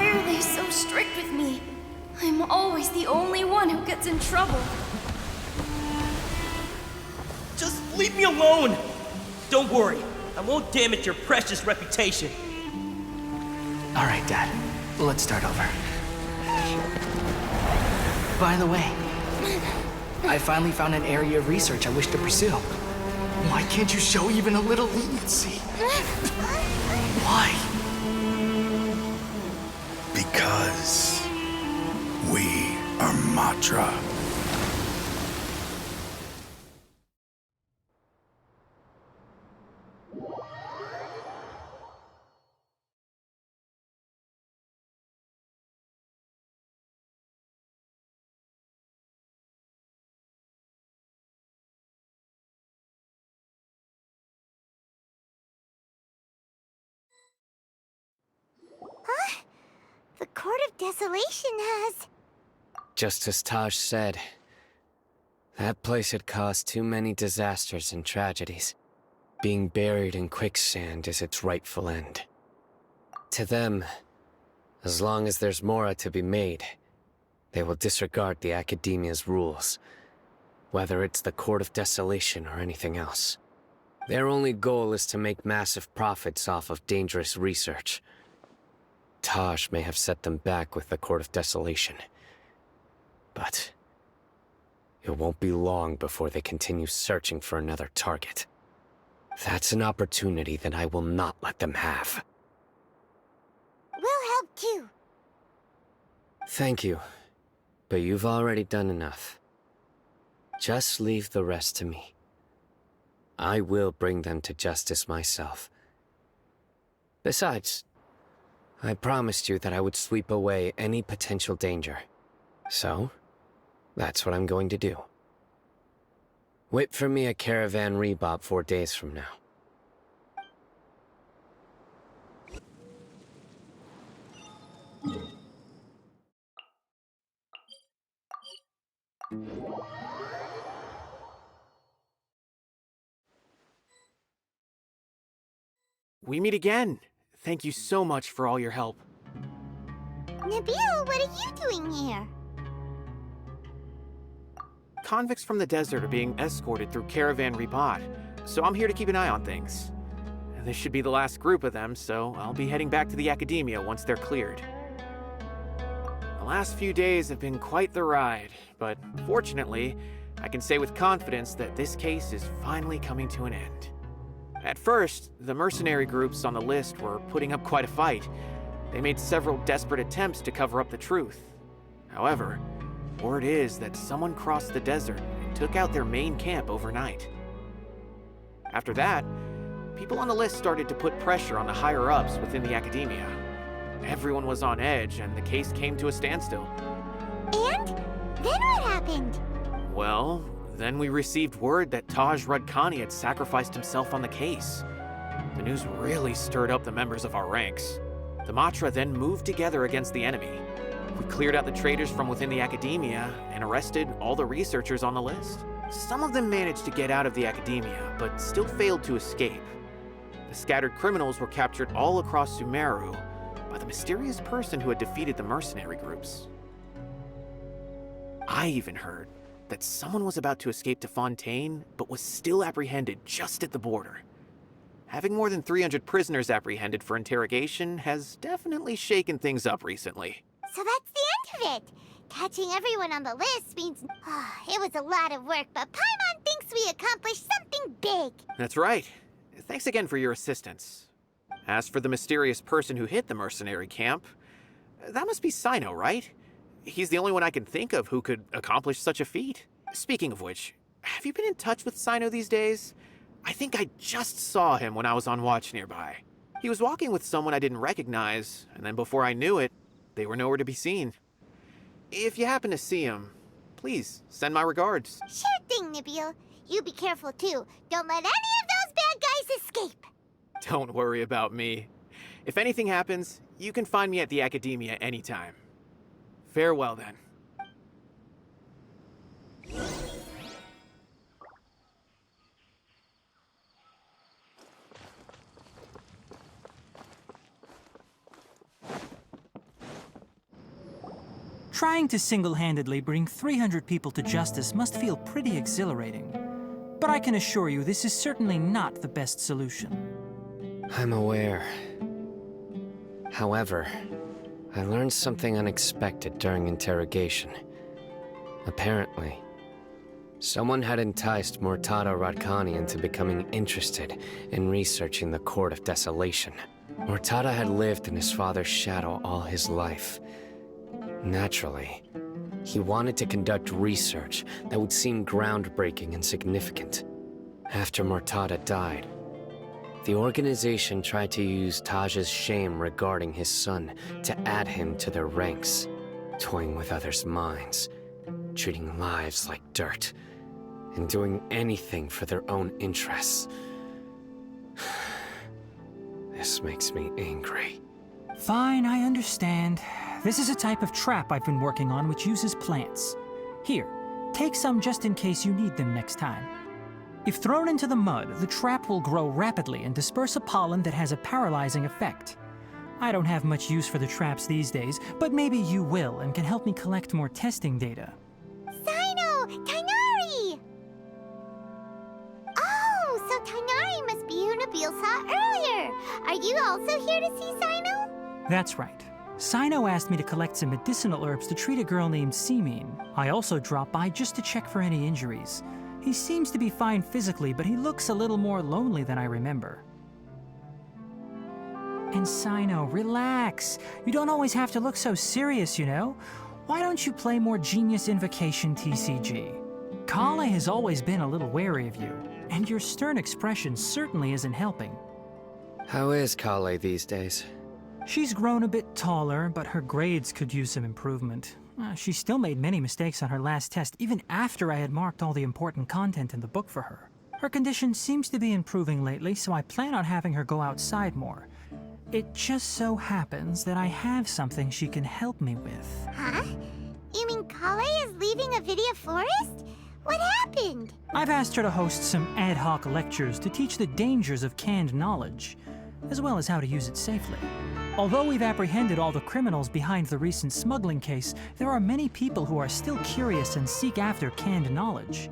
Why are they so strict with me? I'm always the only one who gets in trouble. Just leave me alone! Don't worry, I won't damage your precious reputation. All right, Dad. Let's start over. By the way, I finally found an area of research I wish to pursue. Why can't you show even a little leniency? Why? Because we are Matra. The Court of Desolation has... Just as Taj said, that place had caused too many disasters and tragedies. Being buried in quicksand is its rightful end. To them, as long as there's more to be made, they will disregard the Academia's rules, whether it's the Court of Desolation or anything else. Their only goal is to make massive profits off of dangerous research. Taj may have set them back with the Court of Desolation, but it won't be long before they continue searching for another target. That's an opportunity that I will not let them have. We'll help too. Thank you, but you've already done enough. Just leave the rest to me. I will bring them to justice myself. Besides, I promised you that I would sweep away any potential danger. So, that's what I'm going to do. Wait for me at Caravan Rebop 4 days from now. We meet again. Thank you so much for all your help. Nabil, what are you doing here? Convicts from the desert are being escorted through Caravan Rebot, so I'm here to keep an eye on things. This should be the last group of them, so I'll be heading back to the Academia once they're cleared. The last few days have been quite the ride, but fortunately, I can say with confidence that this case is finally coming to an end. At first, the mercenary groups on the list were putting up quite a fight. They made several desperate attempts to cover up the truth. However, word is that someone crossed the desert and took out their main camp overnight. After that, people on the list started to put pressure on the higher-ups within the Academia. Everyone was on edge, and the case came to a standstill. And? Then what happened? Well, then we received word that Taj Rudkani had sacrificed himself on the case. The news really stirred up the members of our ranks. The Matra then moved together against the enemy. We cleared out the traitors from within the Academia and arrested all the researchers on the list. Some of them managed to get out of the Academia, but still failed to escape. The scattered criminals were captured all across Sumeru by the mysterious person who had defeated the mercenary groups. I even heard that someone was about to escape to Fontaine, but was still apprehended just at the border. Having more than 300 prisoners apprehended for interrogation has definitely shaken things up recently. So that's the end of it. Catching everyone on the list means... it was a lot of work, but Paimon thinks we accomplished something big. That's right. Thanks again for your assistance. As for the mysterious person who hit the mercenary camp, that must be Sino, right? He's the only one I can think of who could accomplish such a feat. Speaking of which, have you been in touch with Sino these days? I think I just saw him when I was on watch nearby. He was walking with someone I didn't recognize, and then before I knew it, they were nowhere to be seen. If you happen to see him, please send my regards. Sure thing, Nabil. You be careful too. Don't let any of those bad guys escape. Don't worry about me. If anything happens, you can find me at the Academia anytime. Farewell, then. Trying to single-handedly bring 300 people to justice must feel pretty exhilarating. But I can assure you this is certainly not the best solution. I'm aware. However, I learned something unexpected during interrogation. Apparently, someone had enticed Mortada Radkani into becoming interested in researching the Court of Desolation. Mortada had lived in his father's shadow all his life. Naturally, he wanted to conduct research that would seem groundbreaking and significant. After Mortada died, the organization tried to use Taj's shame regarding his son to add him to their ranks, toying with others' minds, treating lives like dirt, and doing anything for their own interests. This makes me angry. Fine, I understand. This is a type of trap I've been working on which uses plants. Here, take some just in case you need them next time. If thrown into the mud, the trap will grow rapidly and disperse a pollen that has a paralyzing effect. I don't have much use for the traps these days, but maybe you will and can help me collect more testing data. Sino! Tainari! Oh, so Tainari must be who Nabil saw earlier. Are you also here to see Sino? That's right. Sino asked me to collect some medicinal herbs to treat a girl named Simin. I also dropped by just to check for any injuries. He seems to be fine physically, but he looks a little more lonely than I remember. And Sino, relax. You don't always have to look so serious, you know? Why don't you play more Genius Invocation TCG? Kale has always been a little wary of you, and your stern expression certainly isn't helping. How is Kale these days? She's grown a bit taller, but her grades could use some improvement. She still made many mistakes on her last test, even after I had marked all the important content in the book for her. Her condition seems to be improving lately, so I plan on having her go outside more. It just so happens that I have something she can help me with. Huh? You mean Kale is leaving Avidia Forest? What happened? I've asked her to host some ad hoc lectures to teach the dangers of canned knowledge, as well as how to use it safely. Although we've apprehended all the criminals behind the recent smuggling case, there are many people who are still curious and seek after canned knowledge.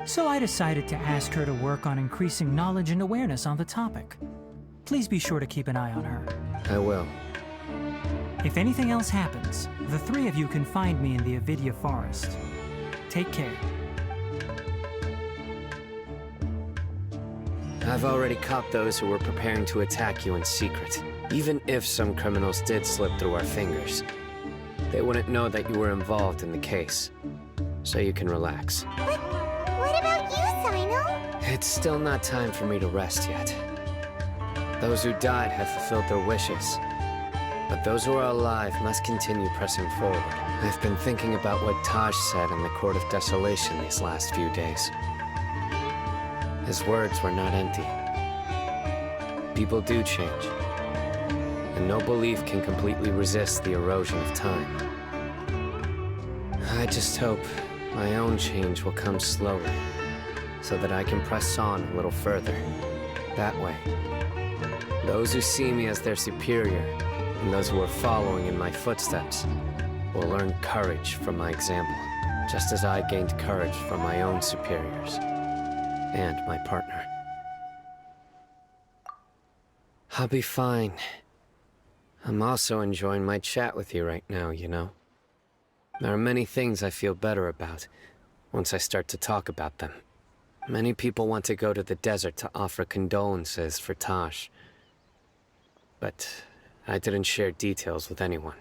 So I decided to ask her to work on increasing knowledge and awareness on the topic. Please be sure to keep an eye on her. I will. If anything else happens, the three of you can find me in the Avidia Forest. Take care. I've already caught those who were preparing to attack you in secret. Even if some criminals did slip through our fingers, they wouldn't know that you were involved in the case. So you can relax. But what about you, Sino? It's still not time for me to rest yet. Those who died have fulfilled their wishes. But those who are alive must continue pressing forward. I've been thinking about what Taj said in the Court of Desolation these last few days. His words were not empty. People do change, and no belief can completely resist the erosion of time. I just hope my own change will come slowly, so that I can press on a little further. That way, those who see me as their superior, and those who are following in my footsteps, will learn courage from my example, just as I gained courage from my own superiors. And my partner. I'll be fine. I'm also enjoying my chat with you right now, you know. There are many things I feel better about once I start to talk about them. Many people want to go to the desert to offer condolences for Taj. But I didn't share details with anyone.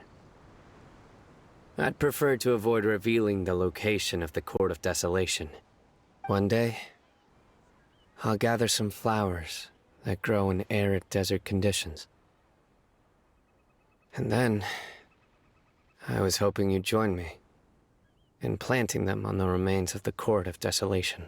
I'd prefer to avoid revealing the location of the Court of Desolation. One day, I'll gather some flowers that grow in arid desert conditions. And then, I was hoping you'd join me in planting them on the remains of the Court of Desolation.